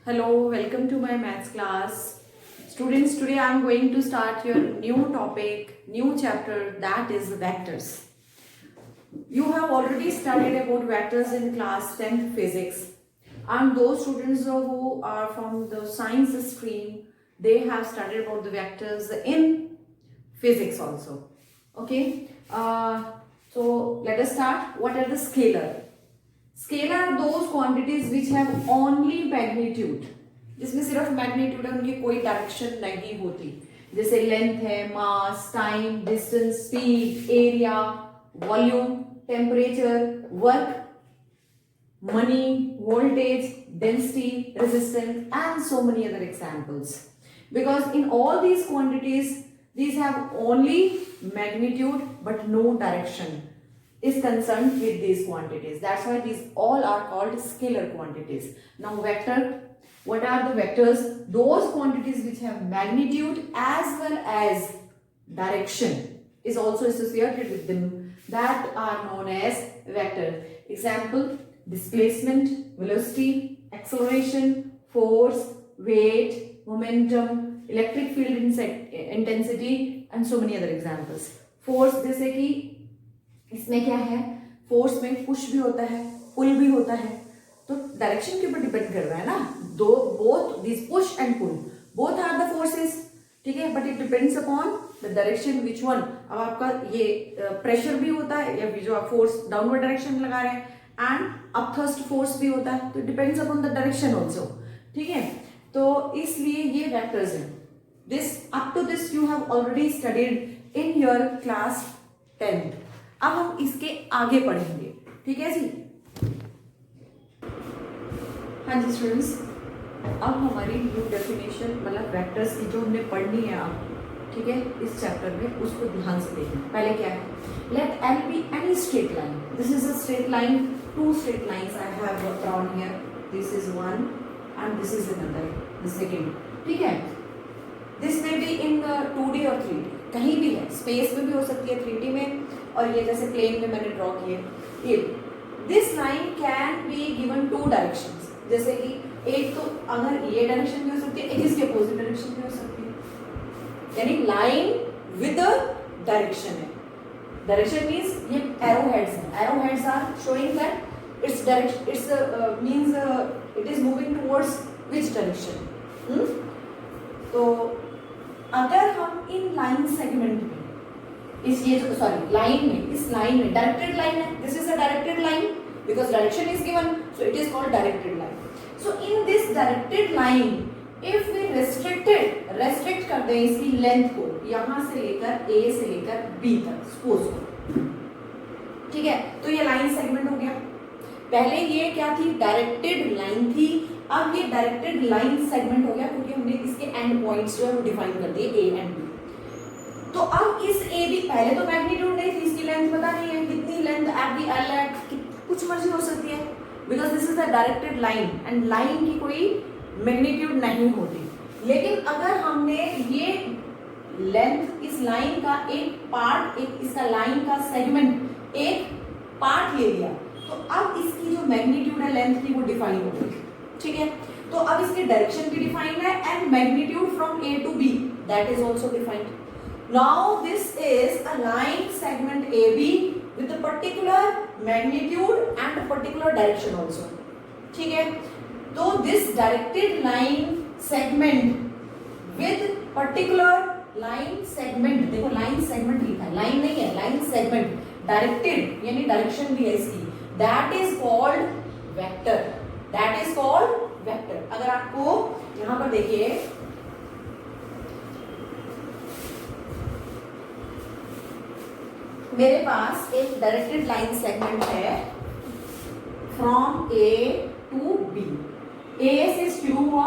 Hello, welcome to my maths class. Students, today I am going to start your new topic, new chapter, that is vectors. You have already studied about vectors in class 10th physics, and those students who are from the science stream, they have studied about the vectors in physics also. Okay, so let us start. What are the scalar? Scalar are those quantities which have only magnitude, जिसमें सिर्फ magnitude है, उनकी कोई direction नहीं होती. जैसे length है, mass, time, distance, speed, area, volume, temperature, work, money, voltage, density, resistance and so many other examples. Because in all these quantities, these have only magnitude but no direction is concerned with these quantities. That's why these all are called scalar quantities. Now vector, what are the vectors? Those quantities which have magnitude as well as direction is also associated with them, that are known as vectors. Example: displacement, velocity, acceleration, force, weight, momentum, electric field intensity and so many other examples. Force, जैसे कि इसमें क्या है, force में push भी होता है, पुल भी होता है, तो डायरेक्शन के ऊपर डिपेंड कर रहा है ना. दो both this push and pull both are the forces, ठीक है, but it depends upon the direction which one. अब आपका ये प्रेशर भी होता है, या जो आप फोर्स डाउनवर्ड डायरेक्शन में लगा रहे हैं, एंड अपथर्स्ट फोर्स भी होता है, तो it depends upon the direction also. ठीक है, तो इसलिए ये वेक्टर्स हैं. This up to this you have already studied in your class 10th. अब हम इसके आगे पढ़ेंगे, ठीक है जी. हाँ जी स्टूडेंट्स, अब हमारी न्यू डेफिनेशन मतलब वेक्टर्स की जो हमने पढ़नी है अब, ठीक है, इस चैप्टर में, उसको ध्यान से देखना. पहले क्या है, let L be any straight line. This is a straight line, two straight lines I have drawn here. This is one and this is another, the second. ठीक है, दिस में बी इन 2D और 3D, कहीं भी है, space में भी हो सकती है, 3D में, और ये जैसे प्लेन में मैंने ड्रॉ किए. ये this line can be given two directions. जैसे कि एक तो अगर ये डायरेक्शन भी हो सकती है, एक इसके अपोजिट डायरेक्शन भी हो सकती है, यानी लाइन विद डायरेक्शन है. डायरेक्शन मींस ये एरो हेड्स हैं. Arrow heads are showing that its direction, its means it is moving towards which direction. तो अगर हम इन लाइन सेगमेंट में, इस ये जो सॉरी लाइन में, इस लाइन में डायरेक्टेड लाइन है, this is a directed line because direction is given, so it is called directed line. So in this directed line if we restrict करते हैं इसकी लेंथ को, यहां से लेकर ए से लेकर बी तक, सपोज को, ठीक है, तो ये लाइन सेगमेंट हो गया. पहले ये क्या थी, डायरेक्टेड लाइन थी, अब ये डायरेक्टेड लाइन सेगमेंट हो गया, क्योंकि हमने इसके एंड पॉइंट्स जो है वो डिफाइन कर दिए, ए एंड बी. तो अब इस ए बी, पहले तो मैग्नीट्यूड नहीं थी, इसकी लेंथ पता नहीं है कितनी लेंथ, एफ बी एल एट कुछ मर्जी हो सकती है, because this is a directed line and line की कोई मैग्नीट्यूड नहीं होती. लेकिन अगर हमने ये लेंथ, इस लाइन का एक पार्ट, एक इसका लाइन का सेगमेंट, एक पार्ट ले लिया, तो अब इसकी जो मैग्नीट्यूड है लेंथ की वो डिफाइन हो गई. ठीक है, तो अब इसकी डायरेक्शन भी डिफाइंड है and magnitude from A to B that is also defined. Now this is a line segment A B with a particular magnitude and a particular direction also. ठीक है, तो this directed line segment with particular line segment, देखो line segment लिखा है, line नहीं है, line segment, directed यानी direction भी है इसकी, that is called vector. That is called vector. अगर आपको यहां पर देखिए, मेरे पास एक डायरेक्टेड लाइन सेगमेंट है from A to B. A से शुरू हुआ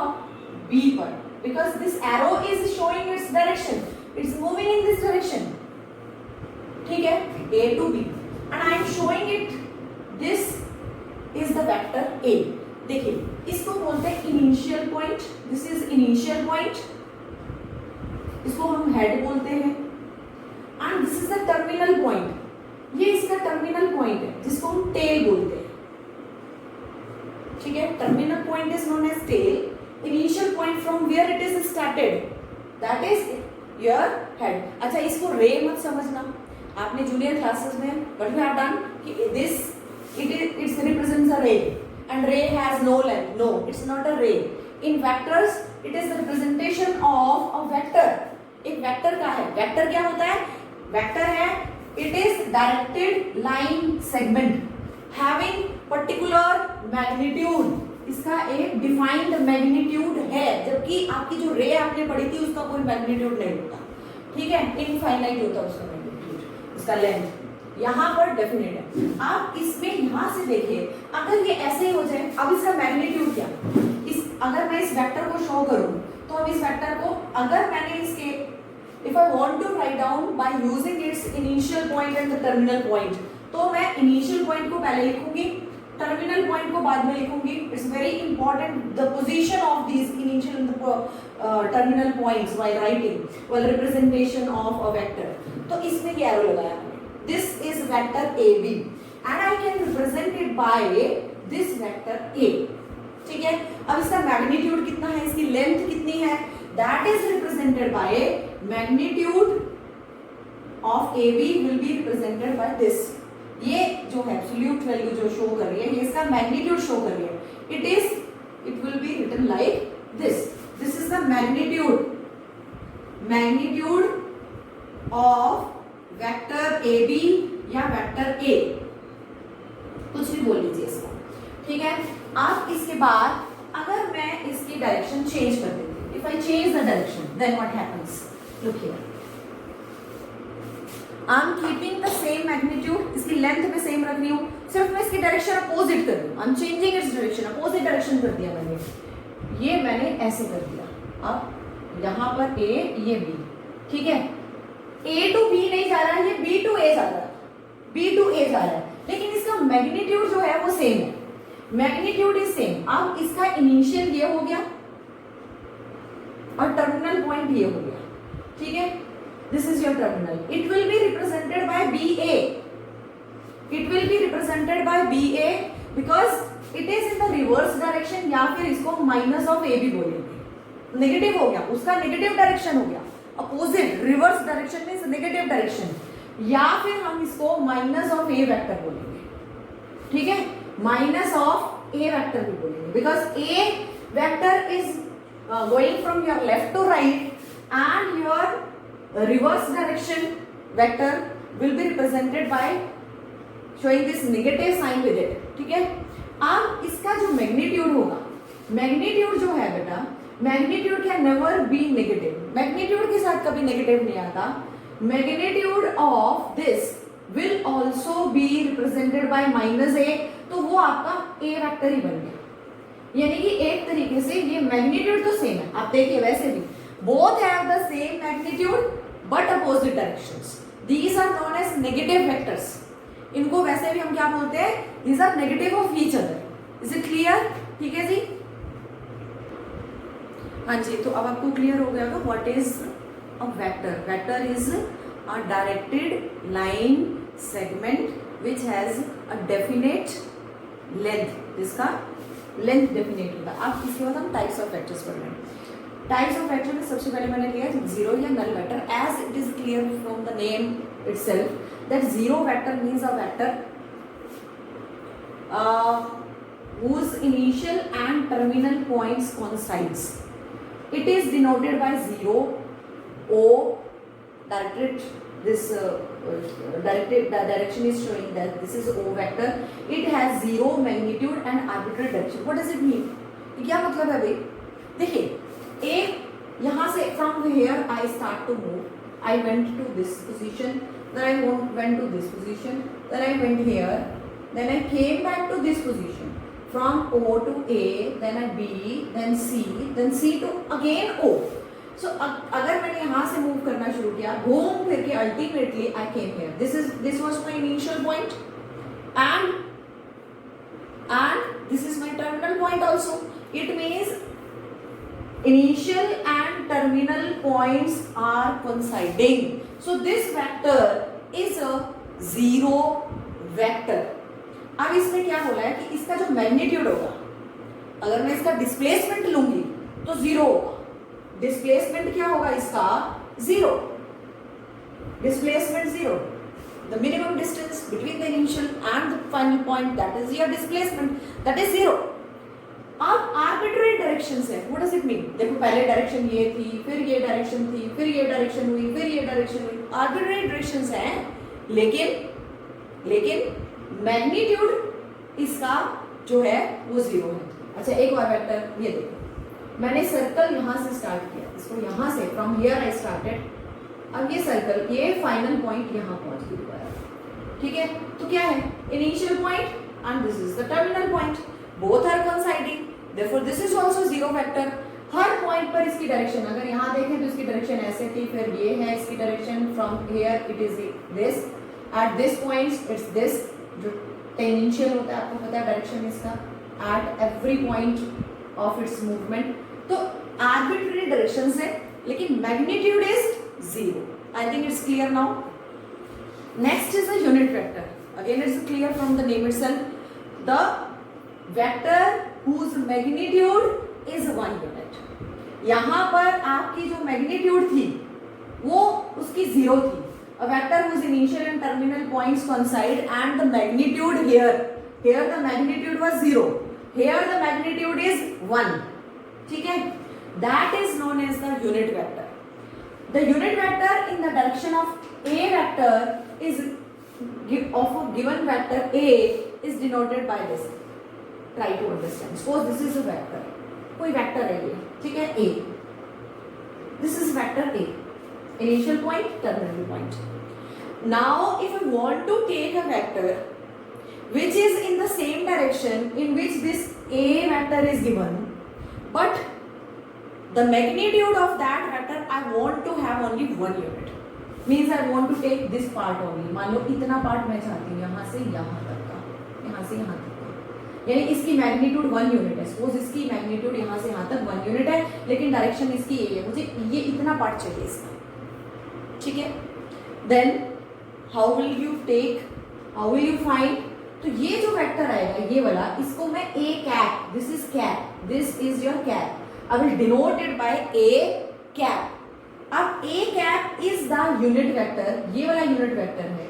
बी पर, because this arrow is showing its direction, it's moving in this direction. ठीक है, A to B and I am showing it, this is the vector A. देखिए, इसको बोलते हैं initial point, this is initial point, इसको हम head बोलते हैं, and this is the terminal point, ये इसका टर्मिनल पॉइंट है जिसको हम टेल बोलते हैं. ठीक है, terminal point is known as tail from where it is started, that is your head. अच्छा, इसको रे मत समझना, आपने जूनियर क्लासेस में what we have done कि this it represents a ray and ray has no length. No, it's not a ray. In vectors it is the representation of a vector. एक vector का है, vector क्या होता है? Vector है it is directed line segment having particular magnitude. इसका एक defined magnitude है, जबकि आपकी जो रे आपने पढ़ी थी उसका कोई मैग्नीट्यूड नहीं होता, ठीक है, इनफाइनाइट होता है उसका मैग्नीट्यूड, उसका लेंथ यहाँ पर डेफिनेट है। आप इसमें यहाँ से देखिए, अगर ये ऐसे ही हो जाए, अब इसका मैग्नीट्यूड क्या, अगर मैं इस वेक्टर को शो करूं तो अब इस वेक्टर को अगर मैंने इसके if I want to write down by using its initial point and the terminal point, तो मैं इनिशियल पॉइंट को पहले लिखूंगी, टर्मिनल पॉइंट को बाद में लिखूंगी। It's very important the position of these initial and terminal points while writing while representation of a vector. तो इसमें ये एरो लगाया मैंने, this is vector A B and I can represent it by this vector A, ठीक है। अब इसका magnitude कितना है, इसकी लेंथ कितनी है, that is represented by magnitude of A B will be represented by this. ये जो है एब्सोल्यूट वैल्यू जो शो कर रही है, ये इसका मैग्नीट्यूड शो कर रही है, it will be written like this, this is the magnitude of vector A B या वेक्टर ए, कुछ भी बोल लीजिए इसको, ठीक है। आप इसके बाद अगर मैं इसकी डायरेक्शन चेंज कर देती हूँ, if I change the direction then what happens, look here, I am keeping the same magnitude, इसकी लेंथ में सेम रख रही हूँ, सिर्फ मैं इसकी डायरेक्शन अपोजिट कर रही हूँ, I am changing its direction, opposite direction कर दिया मैंने, ये मैंने ऐसे कर दिया, अब यहाँ पर ए ये बी, ठीक है, ए टू बी नहीं जा रहा है, ये बी टू ए जा रहा है, बी टू ए जा रहा है, लेकिन इसका मैग्नीट्यूड जो है वो सेम है, मैग्नीट्यूड इज सेम। अब इसका इनिशियल ये हो गया और टर्मिनल पॉइंट ये हो गया, ठीक है, this is your terminal, it will be represented by B A, it will be represented by B A because it is in the reverse direction, या फिर इसको माइनस ऑफ ए भी बोलेंगे, नेगेटिव हो गया, उसका नेगेटिव डायरेक्शन हो गया, opposite reverse direction means negative direction, या फिर हम इसको माइनस ऑफ ए वेक्टर बोलेंगे, ठीक है, माइनस ऑफ ए वेक्टर भी बोलेंगे, because A vector is going from your left to right and your reverse direction vector will be represented by showing this negative sign with it, ठीक है। अब इसका जो मैग्नीट्यूड होगा, मैग्नीट्यूड जो है बेटा, magnitude can never be negative, magnitude के साथ कभी नेगेटिव नहीं आता, magnitude of this will also be represented by minus A, तो वो आपका ए वेक्टर ही बन गया, यानी कि एक तरीके से ये मैग्नीट्यूड तो सेम है, आप देखिए वैसे भी both have the same magnitude but opposite directions, these are known as negative vectors, इनको वैसे भी हम क्या बोलते हैं, these are negative of each other, is it clear, ठीक है जी, हाँ जी। तो अब आपको क्लियर हो गया होगा what is a vector, vector is a directed line segment which has a definite length, जिसका लेंथ डेफिनेट होता है। अब इसके बाद हम टाइप्स ऑफ वेक्टर्स पढ़ रहे हैं। टाइप्स ऑफ वेक्टर में सबसे पहले मैंने लिया जीरो या null vector, as it is clear from the name itself that zero vector means a vector whose initial and terminal points coincides. It is denoted by 0, O, directed this directed the direction is showing that this is O vector. It has 0 magnitude and arbitrary direction. What does it mean? क्या मतलब है भाई? देखिए, एक यहाँ से from here I start to move. I went to this position, then I went to this position, then I went here, then I came back to this position. From O to A, then I B, then C, then C to again O. So अगर मैंने यहाँ से move करना शुरू किया, घूम फिर के ultimately I came here. This was my initial point, and this is my terminal point also. It means initial and terminal points are coinciding. So this vector is a zero vector. अब इसमें क्या बोला है कि इसका जो magnitude होगा, अगर मैं इसका डिस्प्लेसमेंट लूंगी तो तो जीरो होगा, डिस्प्लेसमेंट क्या होगा इसका, zero, displacement zero, the minimum distance between the initial and the final point, that is your displacement, that is zero. अब आर्बिट्रेरी डायरेक्शंस है, व्हाट डज इट मीन, देखो पहले डायरेक्शन ये थी, फिर ये डायरेक्शन थी, फिर ये डायरेक्शन हुई, फिर ये डायरेक्शन हुई, आर्बिट्रेरी डायरेक्शंस हैं, लेकिन मैग्नीट्यूड इसका जो है वो जीरो है। अच्छा एक और वेक्टर ये देखो, मैंने सर्कल यहां से स्टार्ट किया, इसको यहां से फ्रॉम हियर आई स्टार्टेड, अब ये सर्कल ये फाइनल पॉइंट यहां पहुंच गया, ठीक है, तो क्या है, initial point and this is the terminal point, both are coinciding, therefore this is also zero vector. हर पॉइंट पर इसकी डायरेक्शन, अगर यहां देखें तो इसकी डायरेक्शन ऐसे थी, फिर ये है इसकी direction, from here it is this, at this point it's this, जो टेंजेंशियल होता है आपको पता है डायरेक्शन इसका, at every point of its movement, तो आर्बिट्रेरी डायरेक्शंस है, लेकिन magnitude is zero. I think it's clear now. Next is the unit vector, again it's clear from the name itself, the vector whose magnitude is 1 unit। यहां पर आपकी जो magnitude थी वो उसकी जीरो थी, a vector whose initial and terminal points coincide and the magnitude here the magnitude was 0, here the magnitude is 1, ठीक है, that is known as the unit vector। The unit vector in the direction of a vector is of a given vector a is denoted by this, try to understand, suppose this is a vector, कोई vector है ये, ठीक है, a, this is vector a, initial point, terminal point। Now if I want to take a vector which is in the same direction in which this a vector is given, but the magnitude of that vector I want to have only 1 unit, means I want to take this part only, मान लो इतना part मैं चाहती हूँ यहाँ से यहाँ तक का, यहाँ से यहाँ तक, यानी इसकी मैग्नीट्यूड 1 यूनिट है, सपोज इसकी मैग्नीट्यूड यहाँ से यहाँ तक 1 यूनिट है, लेकिन डायरेक्शन इसकी ये है, मुझे ये इतना पार्ट चाहिए इसका, ठीक है, then how will you find, तो ये जो वेक्टर आएगा ये वाला, इसको मैं a cap, this is cap, this is your cap, I will denote it by a cap. अब a cap is the unit vector, ये वाला यूनिट वेक्टर है,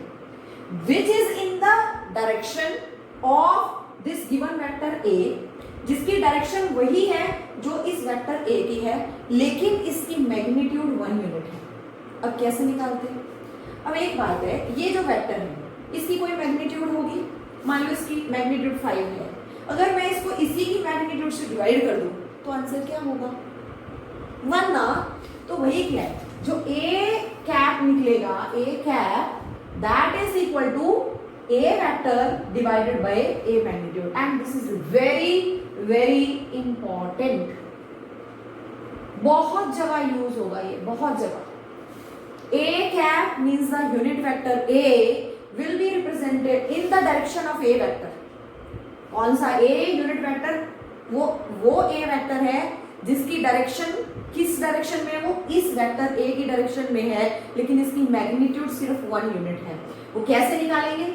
which is in the direction of this given vector a, जिसकी direction वही है जो इस vector a की है, लेकिन इसकी मैग्नीट्यूड 1 यूनिट है। अब कैसे निकालते हैं, अब एक बात है, ये जो वेक्टर है इसकी कोई मैग्नीट्यूड होगी, मान लो इसकी मैग्नीट्यूड 5 है, अगर मैं इसको इसी की मैग्नीट्यूड से डिवाइड कर दूं तो आंसर क्या होगा, 1 ना, तो वही क्या है, जो a कैप निकलेगा, a cap that is equal to a vector divided by a magnitude, and this is very important, बहुत जगह यूज होगा ये, बहुत जगह। a cap means the unit vector a will be represented in the direction of a vector। कौन सा a unit vector, वो a vector है जिसकी डायरेक्शन किस डायरेक्शन में है, वो इस वेक्टर a की डायरेक्शन में है, लेकिन इसकी मैग्नीट्यूड सिर्फ 1 यूनिट है। वो कैसे निकालेंगे,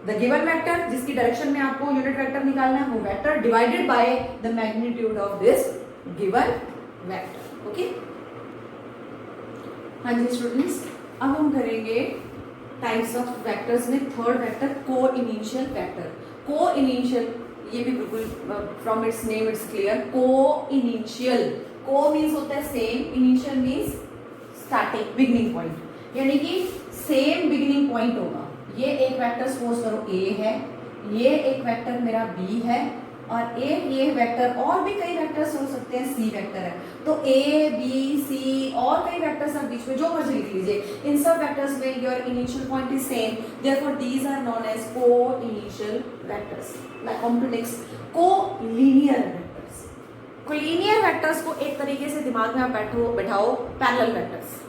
द गिवन वेक्टर जिसकी डायरेक्शन में आपको यूनिट वेक्टर निकालना है, वो vector divided by the magnitude of this given vector, okay. हाँ जी स्टूडेंट्स, अब हम करेंगे टाइप्स ऑफ वेक्टर्स में थर्ड वेक्टर को इनिशियल वेक्टर। को इनिशियल, ये भी बिल्कुल from its name it's clear, को इनिशियल, को मीन्स होता है same, initial means starting beginning point, यानी कि सेम बिगिनिंग पॉइंट होगा। ये एक वेक्टर सपोज करो a है, ये एक वेक्टर मेरा b है, और एक ये वेक्टर, और भी कई वेक्टर्स हो सकते हैं, c वेक्टर है, तो a b c और कई वेक्टर्स आप बीच में जो मर्जी लिख लीजिए, इन सब वेक्टर्स में your initial point is same, therefore these are known as co-initial vectors. Now come to next, collinear vectors. Collinear vectors को एक तरीके से दिमाग में आप बैठाओ पैरेलल वेक्टर्स।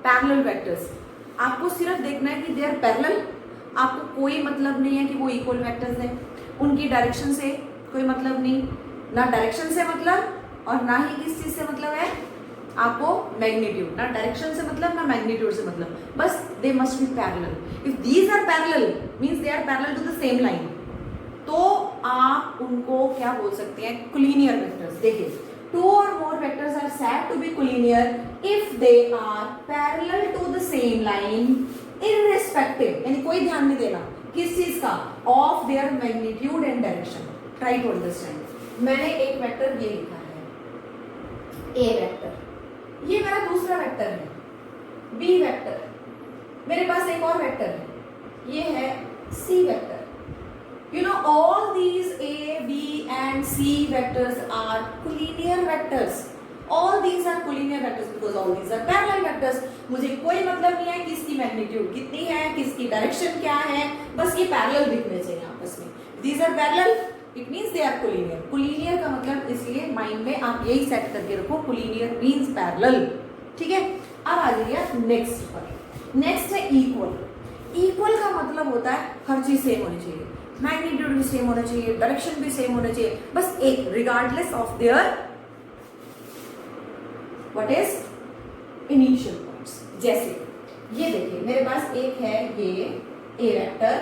पैरेलल वेक्टर्स आपको सिर्फ देखना है कि दे आर पैरेलल, आपको कोई मतलब नहीं है कि वो इक्वल वेक्टर्स हैं, उनकी डायरेक्शन से कोई मतलब नहीं, ना डायरेक्शन से मतलब और ना ही किस चीज से मतलब है आपको मैग्नीट्यूड, ना डायरेक्शन से मतलब ना मैग्नीट्यूड से मतलब, बस they must be parallel. If these are parallel means they are parallel to the same line, तो आप उनको क्या बोल सकते हैं, कोलिनियर वेक्टर्स। देखिए two or more vectors are said to be collinear if they are parallel to the same line irrespective, यानी कोई ध्यान नहीं देना किस चीज का, of their magnitude and direction. Try to understand. मैंने एक वेक्टर ये लिखा है A वेक्टर, ये मेरा दूसरा वेक्टर है B वेक्टर, मेरे पास एक और वेक्टर है ये है C vector. You know all these A, B and C vectors are collinear vectors. All these are collinear vectors because all these are parallel vectors. मुझे कोई मतलब नहीं है किसकी मैग्नीट्यूड कितनी है, किसकी डायरेक्शन क्या है, बस ये पैरेलल दिखने चाहिए आपस में. These are parallel, it means they are collinear. Collinear का मतलब इसलिए माइंड में आप यही सेट करके रखो, collinear means parallel. ठीक है, अब आ जाइए नेक्स्ट पर. नेक्स्ट है इक्वल. इक्वल का मतलब होता है हर चीज सेम होनी चाहिए, मैग्नीट्यूड भी सेम होना चाहिए, डायरेक्शन भी सेम होना चाहिए, बस एक regardless of there what is initial points. जैसे ये देखिए मेरे पास एक है ये ए वेक्टर,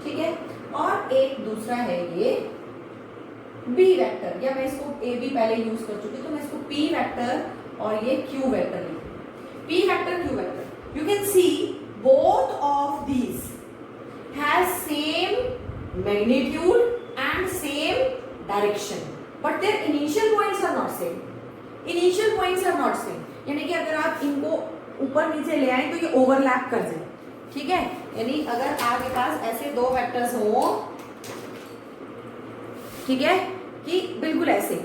ठीक है, और एक दूसरा है ये बी वेक्टर, या मैं इसको ए बी पहले यूज कर चुकी तो मैं इसको पी वेक्टर और ये क्यू वेक्टर लिखूं. P vector Q vector, you can C both of these has same magnitude and same direction but their initial points are not same. Initial points are not same, यानी कि अगर आप इनको ऊपर नीचे ले आए तो ये ओवरलैप कर जाए. ठीक है, यानी अगर आपके पास ऐसे दो वेक्टर्स हो, ठीक है, कि बिल्कुल ऐसे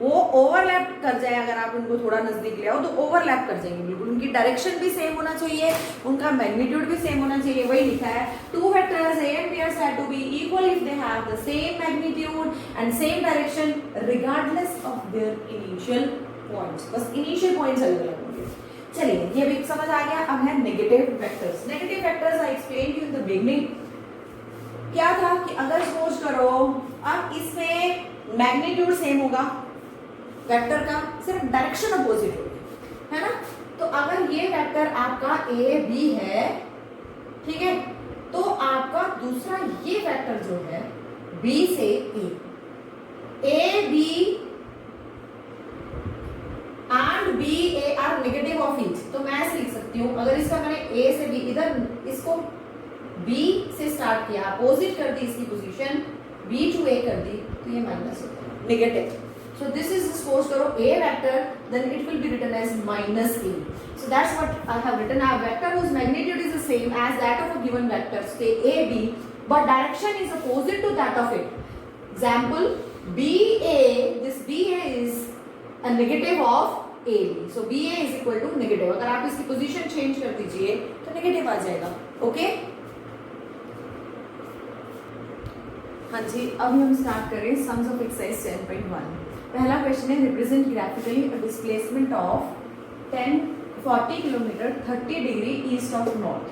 वो ओवरलैप कर जाए, अगर आप उनको थोड़ा नजदीक ले आओ तो ओवरलैप कर जाएंगे बिल्कुल. उनकी डायरेक्शन भी सेम होना चाहिए, उनका मैग्नीट्यूड भी सेम होना चाहिए. वही लिखा है two vectors A and B are said to be equal if they have the same magnitude and same direction regardless of their initial points. बस इनिशियल पॉइंट्स अलग अलग होंगे. चलिए ये भी समझ आ गया. अब है negative vectors. Negative vectors I explain you in the beginning. क्या था कि अगर सपोज करो अब इसमें मैग्नीट्यूड सेम होगा वेक्टर का, सिर्फ डायरेक्शन अपोजिट होगी, है ना. तो अगर ये वेक्टर आपका ए बी है, ठीक है, तो आपका दूसरा ये वेक्टर जो है बी से A B and B A are negative of each. तो मैं ऐसे लिख सकती हूँ, अगर इसका मैंने ए से बी इधर इसको बी से स्टार्ट किया, अपोजिट कर दी इसकी पोजीशन, बी टू ए कर दी, तो ये माइनस होता है negative. So this is suppose करो a vector, then it will be written as minus a. So that's what I have written. A vector whose magnitude is the same as that of a given vector, say a b, but direction is opposite to that of it. Example, b a. This b a is a negative of a b. So b a is equal to negative. अगर आप इसकी position change कर दीजिए तो negative आ जाएगा. Okay? हाँ जी, अभी हम स्टार्ट करें सम्स ऑफ एक्सरसाइज 10.1. पहला क्वेश्चन है represent graphically a displacement of 40 kilometre 30 degree east of north.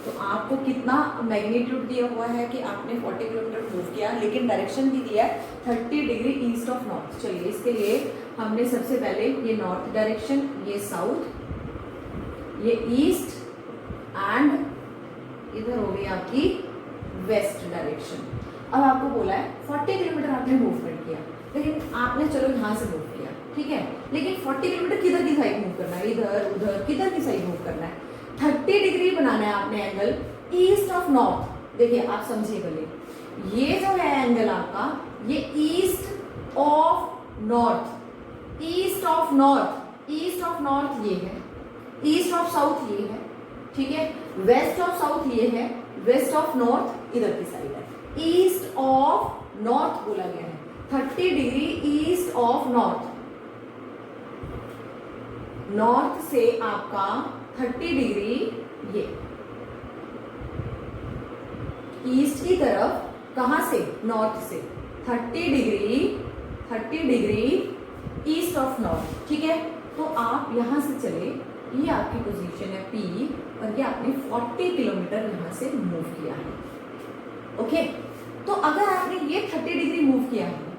तो आपको कितना मैग्नीट्यूड दिया हुआ है कि आपने 40 किलोमीटर मूव किया, लेकिन डायरेक्शन भी दिया है 30 डिग्री ईस्ट ऑफ नॉर्थ. चलिए इसके लिए हमने सबसे पहले ये नॉर्थ डायरेक्शन, ये साउथ, ये ईस्ट एंड इधर हो गई आपकी वेस्ट डायरेक्शन. अब आपको बोला है 40 किलोमीटर आपने मूवमेंट किया, लेकिन आपने चलो यहाँ से मूव किया, ठीक है, लेकिन 40 किलोमीटर किधर की साइड मूव करना है, इधर उधर किधर की साइड मूव करना है. 30 डिग्री बनाना है आपने एंगल ईस्ट ऑफ नॉर्थ. देखिए आप समझिए भले, ये जो है एंगल आपका, ये east of north, east of north, east of north ये है, ईस्ट ऑफ साउथ ये है, ठीक है, वेस्ट ऑफ साउथ ये है, वेस्ट ऑफ नॉर्थ इधर की साइड है. ईस्ट ऑफ नॉर्थ बोला गया है, 30 degree east of north. North से आपका 30 डिग्री ये ईस्ट की तरफ, कहां से, नॉर्थ से 30 डिग्री ईस्ट ऑफ नॉर्थ. ठीक है, तो आप यहां से चले, ये आपकी पोजीशन है P और ये आपने 40 किलोमीटर यहां से मूव किया है. ओके, तो अगर आपने ये 30 डिग्री मूव किया है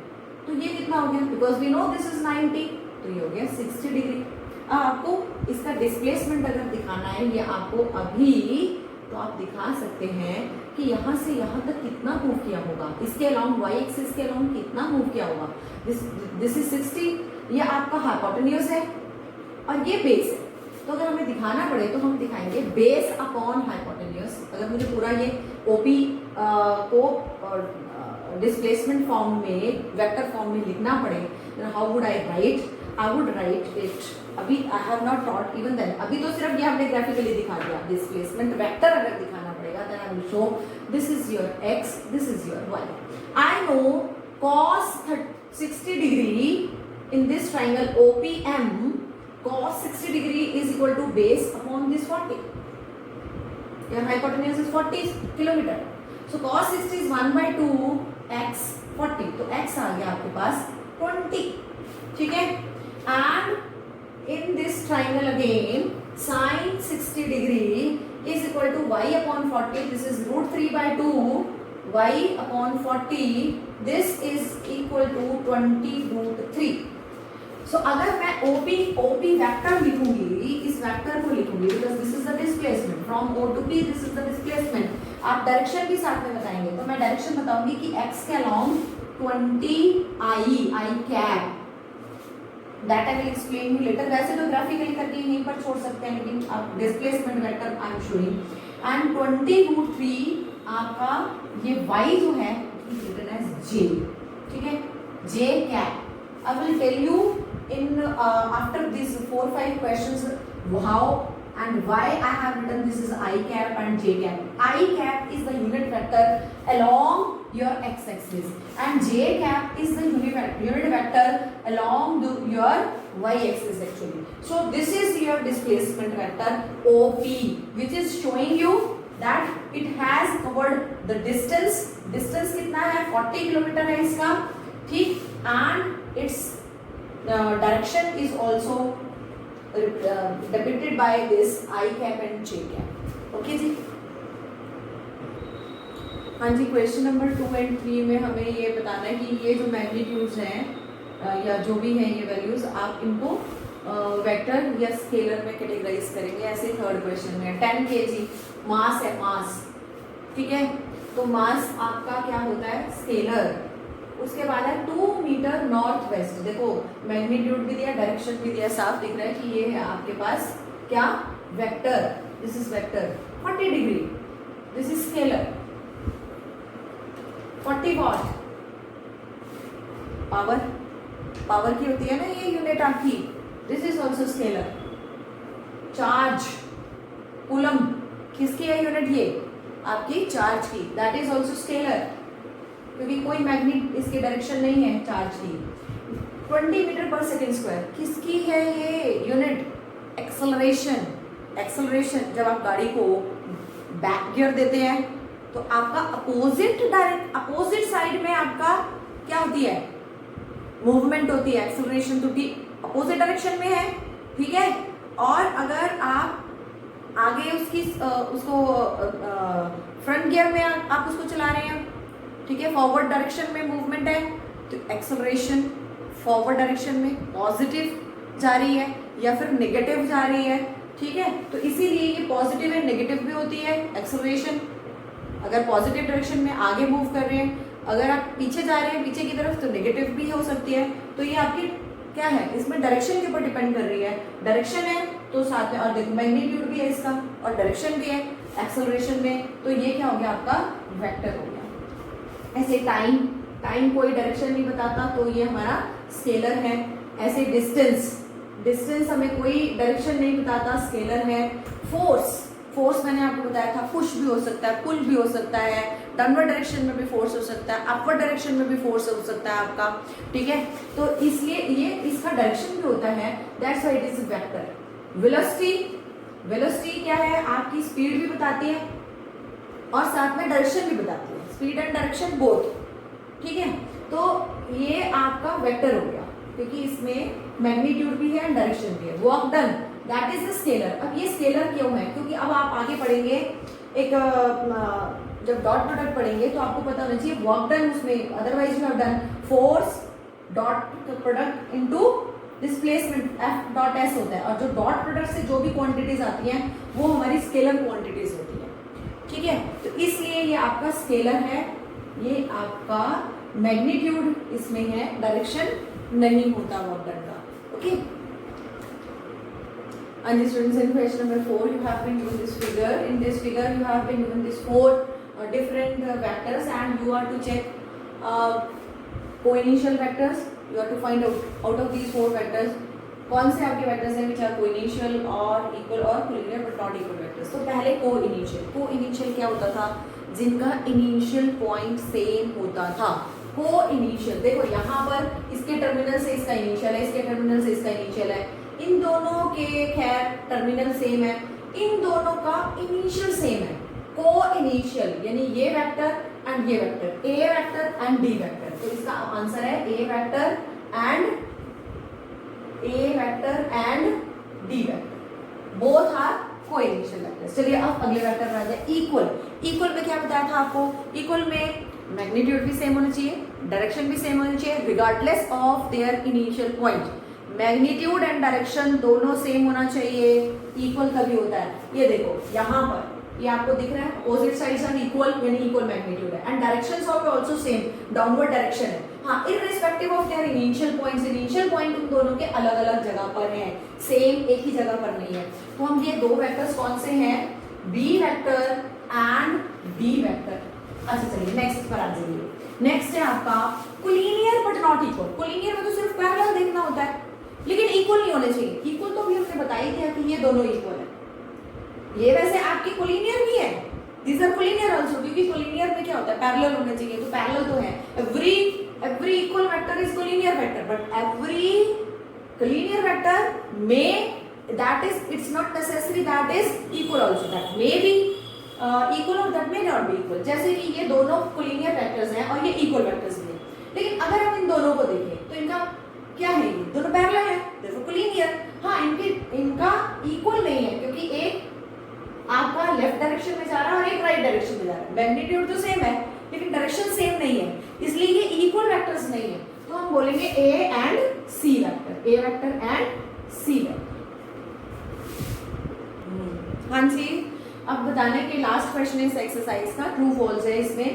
तो ये कितना हो गया, because we know this is 90, तो ये हो गया 60 डिग्री. अब आपको इसका डिस्प्लेसमेंट अगर दिखाना है ये आपको अभी, तो आप दिखा सकते हैं कि यहाँ से यहाँ तक कितना मूव किया होगा, इसके अलाउंग वाई एक्सिस के अलाउंग कितना मूव किया होगा। दिस इज 60, ये आपका हाइपोटेन्यूज है और ये बेस है। तो अगर हमें दिखाना पड़े तो हम दिखाएंगे बेस अपॉन हाइपोटेन्यूज। अगर मुझे पूरा ये ओपी को डिस्प्लेसमेंट फॉर्म में, वेक्टर फॉर्म में लिखना पड़े, how would I write? I would write it, अभी I have not taught even then, अभी तो सिर्फ ये हमने ग्राफिकली दिखा दिया। डिस्प्लेसमेंट वेक्टर अगर दिखाना पड़ेगा then I will show this is your X, this is your Y. I know cos 60 degree in this triangle OPM, cos 60 degree is equal to base upon this 40. Your hypotenuse is 40 kilometer. So cos 60 is 1 by 2 x 40. तो x आ गया आपके पास 20, ठीक है। And in this triangle again, sin 60 degree is equal to y upon 40. This is root 3 by 2 y upon 40. This is equal to 20 root 3. So अगर मैं OP vector लिखूंगी, इस vector को लिखूंगी because this is the displacement from O to P, this is the displacement. आप direction भी साथ में बताएंगे, तो मैं डायरेक्शन बताऊंगी कि x के along 20 I cap, that I will explain you later. वैसे तो ग्राफिकली करके यहीं पर छोड़ सकते हैं, लेकिन आप displacement vector I am showing. And 20 root 3 आपका ये y जो है written as j, ठीक है, j cap। I will tell you in after these 4-5 questions how and why I have written this is I cap and j cap. I cap is the unit vector along your x-axis and j cap is the unit vector along your y-axis actually. So this is your displacement vector OP, which is showing you that it has covered the distance कितना है 40 kilometre है इसका, ठीक, and its direction is also depicted by this I cap and j cap। Okay जी, हाँ जी। Question number 2 और 3 में हमें ये बताना है कि ये जो मैग्नीट्यूड्स हैं या जो भी हैं ये वैल्यूज, आप इनको वेक्टर या स्केलर में कैटेगराइज करेंगे। ऐसे थर्ड क्वेश्चन में 10 kg मास है, मास, ठीक है, तो मास आपका क्या होता है स्केलर। उसके बाद है 2 मीटर नॉर्थ वेस्ट। देखो मैग्नीट्यूड भी दिया, डायरेक्शन भी दिया, साफ दिख रहा है कि ये है आपके पास क्या vector. This is vector 40 degree, this is scalar 40 what power, power की होती है ना ये यूनिट आपकी। This is also scalar. Charge coulomb किसकी है यूनिट? ये आपकी चार्ज की, दैट इज ऑल्सो स्केलर, क्योंकि कोई मैग्नेट इसके डायरेक्शन नहीं है चार्ज की। 20 मीटर पर सेकेंड स्क्वायर किसकी है ये यूनिट? एक्सेलरेशन। एक्सेलरेशन जब आप गाड़ी को बैक गियर देते हैं तो आपका अपोजिट साइड में आपका क्या होती है? मूवमेंट होती है, एक्सेलरेशन तो अपोजिट डायरेक्शन में है, ठीक है। और अगर आप आगे उसको फ्रंट गियर में आप उसको चला रहे हैं, ठीक है, फॉरवर्ड डायरेक्शन में मूवमेंट है, तो एक्सेलरेशन फॉरवर्ड डायरेक्शन में पॉजिटिव जा रही है या फिर नेगेटिव जा रही है, ठीक है। तो इसीलिए ये पॉजिटिव है, नेगेटिव भी होती है एक्सेलरेशन। अगर पॉजिटिव डायरेक्शन में आगे मूव कर रहे हैं, अगर आप पीछे जा रहे हैं पीछे की तरफ, तो नेगेटिव भी हो सकती है। तो ये आपकी क्या है, इसमें डायरेक्शन के ऊपर डिपेंड कर रही है। डायरेक्शन है तो साथ में, और देखो मैग्नीट्यूड भी है इसका और डायरेक्शन भी है एक्सेलरेशन में, तो ये क्या हो गया आपका वेक्टर हो गया। ऐसे टाइम कोई डायरेक्शन नहीं बताता, तो ये हमारा स्केलर है। ऐसे डिस्टेंस हमें कोई डायरेक्शन नहीं बताता, स्केलर है। फोर्स मैंने आपको बताया था, पुश भी हो सकता है, पुल भी हो सकता है, डाउनवर्ड डायरेक्शन में भी फोर्स हो सकता है, अपवर्ड डायरेक्शन में भी फोर्स हो सकता है आपका, ठीक है। तो इसलिए ये इसका डायरेक्शन भी होता है, that's why it is vector. Velocity क्या है? आपकी स्पीड भी बताती है और साथ में डायरेक्शन भी बताती है, स्पीड एंड डायरेक्शन बोथ, ठीक है। तो ये आपका वेक्टर हो गया, क्योंकि इसमें मैग्नीट्यूड भी है एंड डायरेक्शन भी है। Work done that is the scalar. अब ये स्केलर क्यों है? क्योंकि अब आप आगे पढ़ेंगे, एक जब डॉट प्रोडक्ट पढ़ेंगे तो आपको पता होना चाहिए वर्क डन उसमें, otherwise you have done force dot product into displacement F dot S होता है, और जो डॉट प्रोडक्ट से जो भी क्वांटिटीज आती हैं वो हमारी स्केलर क्वांटिटीज होती है, ठीक है, तो इसलिए ये आपका स्केलर है, ये आपका मैग्नीट्यूड इसमें है, डायरेक्शन नहीं होता वेक्टर का। Okay, and the students, in question number 4 you have been given this figure. In this figure you have been given these 4 different vectors and you are to check co-initial vectors. You have to find out of these 4 vectors कौन से आपके vectors हैं which are co-initial और equal और collinear but not equal vectors. तो पहले co-initial क्या होता था, जिनका इनिशियल पॉइंट सेम होता था। को-इनिशियल देखो यहाँ पर इसके टर्मिनल से इसका इनिशियल है, इसके टर्मिनल से इसका इनिशियल है, इन दोनों के खैर टर्मिनल सेम है, इन दोनों का इनिशियल सेम है। को-इनिशियल यानी ये वेक्टर एंड ये vector, A vector and D vector, तो इसका आंसर है A vector and D vector, both are co-initial vectors. चलिए अब अगले वेक्टर में आ जाए, इक्वल में क्या बताया था आपको, इक्वल में मैग्नीट्यूड भी सेम होना चाहिए, डायरेक्शन भी सेम होनी चाहिए regardless of their initial point. Magnitude and direction दोनों सेम होना चाहिए, इक्वल तभी होता है। ये देखो यहाँ पर ये आपको दिख रहा है, अपोजिट साइड्स आर इक्वल यानी इक्वल मैग्नीट्यूड है, and directions are also same, downward direction है। हाँ, irrespective of their initial point उन दोनों के अलग अलग जगह पर हैं, सेम एक ही जगह पर नहीं है। तो हम ये दो वेक्टर्स कौन से हैं, B vector and D vector. अच्छा चलिए नेक्स्ट पर आ जाइए, नेक्स्ट है आपका collinear but not equal. Collinear में तो सिर्फ पैरेलल देखना होता है लेकिन इक्वल नहीं होने चाहिए। इक्वल तो भी हमने बता ही दिया कि ये दोनों इक्वल है, ये वैसे आपकी कोलिनियर भी है, दीज आर कोलिनियर आल्सो, क्योंकि कोलिनियर में क्या होता है पैरेलल होने चाहिए, तो पैरेलल तो है। Every equal vector is collinear vector, but every collinear vector में that is it's not necessary that is equal also, that may be equal or that may not be equal। जैसे कि ये दोनों कोलिनियर वेक्टर्स हैं और ये equal vectors भी हैं, लेकिन अगर हम इन दोनों को देखें तो इनका क्या है, ये दोनों पैरेलल है, देखो कोलिनियर। हाँ, इनका इक्वल नहीं है क्योंकि एक आपका लेफ्ट डायरेक्शन में जा रहा है और एक राइट डायरेक्शन में जा रहा है। मैग्नीट्यूड तो सेम है लेकिन डायरेक्शन सेम नहीं है, इसलिए ये इक्वल वेक्टर्स नहीं है। तो हम बोलेंगे A and C vector, A vector and C vector. हाँ जी, अब बताने के लास्ट क्वेश्चन इस एक्सरसाइज का ट्रू फॉल्स है। इसमें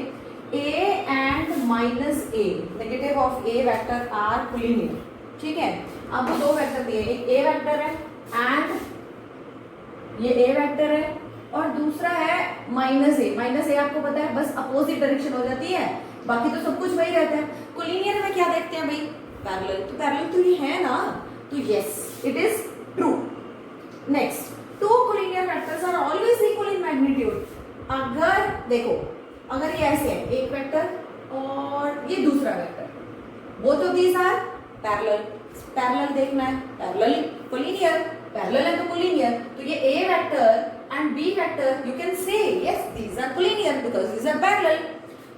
a and minus A negative of A vector are collinear, ठीक है। आपको दो वेक्टर दिए, एक ए वेक्टर है एंड ये ए वेक्टर है और दूसरा है माइनस ए। माइनस ए आपको पता है बस अपोजिट डायरेक्शन हो जाती है, बाकी तो सब कुछ वही रहता है। कोलिनियर में क्या देखते हैं भाई, पैरेलल, तो पैरेलल तो ये है ना, तो yes it is true. Next, two collinear vectors are always equal in magnitude. अगर देखो, अगर ये ऐसे है, एक वेक्टर और ये दूसरा vector, both of these are parallel, parallel देखना है, पैरेलल कोलिनियर, पैरेलल है तो कोलिनियर, तो ये A vector and B vector you can say yes these are collinear because these are parallel,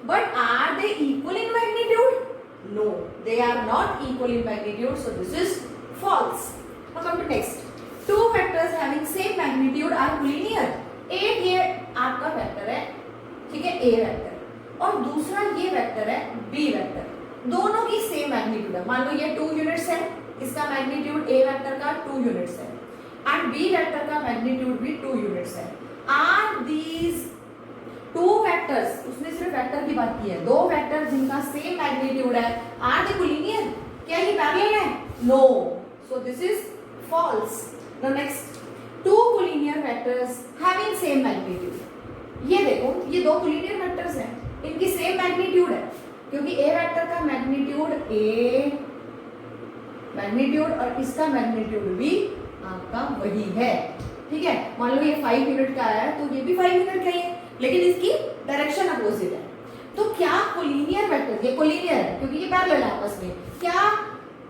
but are they equal in magnitude? No, they are not equal in magnitude, so this is false. Now come to next. Two vectors having same magnitude are collinear. एक ये आपका vector है, ठीक है, A vector, और दूसरा ये vector है बी वेक्टर, दोनों की सेम मैग्नीट्यूड है। मान लो ये 2 यूनिट्स है, इसका मैग्नीट्यूड ए वेक्टर का 2 यूनिट्स है एंड बी वेक्टर का मैग्नीट्यूड भी 2 यूनिट्स है। आर दीज टू वेक्टर्स, उसने सिर्फ वेक्टर की बात की है, दो वेक्टर जिनका सेम मैग्नीट्यूड है, आर दे कोलिनियर? क्या ये पैरेलल है? No, so this is false. Now next, two collinear vectors having same magnitude. ये देखो, ये दो कोलिनियर वेक्टर्स हैं, इनकी सेम मैग्नीट्यूड है क्योंकि ए वेक्टर का मैग्नीट्यूड ए मैग्नीट्यूड और इसका मैग्नीट्यूड भी आपका वही है, ठीक है। मान लो ये 5 यूनिट का आया है तो ये भी 5 यूनिट का ही है, लेकिन इसकी डायरेक्शन अपोजिट है। तो क्या कोलिनियर वेक्टर, ये कोलिनियर है क्योंकि ये पैरेलल है आपस में, क्या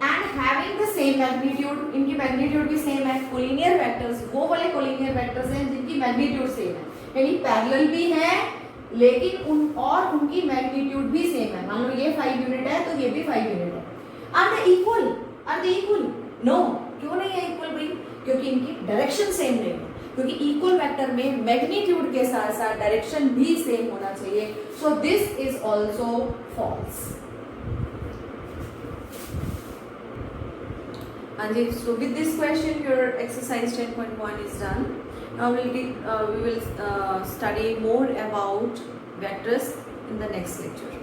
and having the same magnitude, इनकी मैग्नीट्यूड भी सेम है। कोलिनियर वेक्टर्स वो वाले कोलिनियर वेक्टर्स हैं जिनकी मैग्नीट्यूड सेम है, यानी पैरेलल भी है लेकिन उनकी मैग्नीट्यूड भी सेम है। मान लो ये 5 यूनिट है तो ये भी 5 यूनिट है। Are they equal? Are they equal? No, क्यों नहीं है इक्वल भाई? क्योंकि इनकी डायरेक्शन सेम नहीं है, क्योंकि इक्वल वेक्टर में मैग्नीट्यूड के साथ साथ डायरेक्शन भी सेम होना चाहिए, so this is also false. And so with this question your exercise 10.1 is done. Now we will study more about vectors in the next lecture.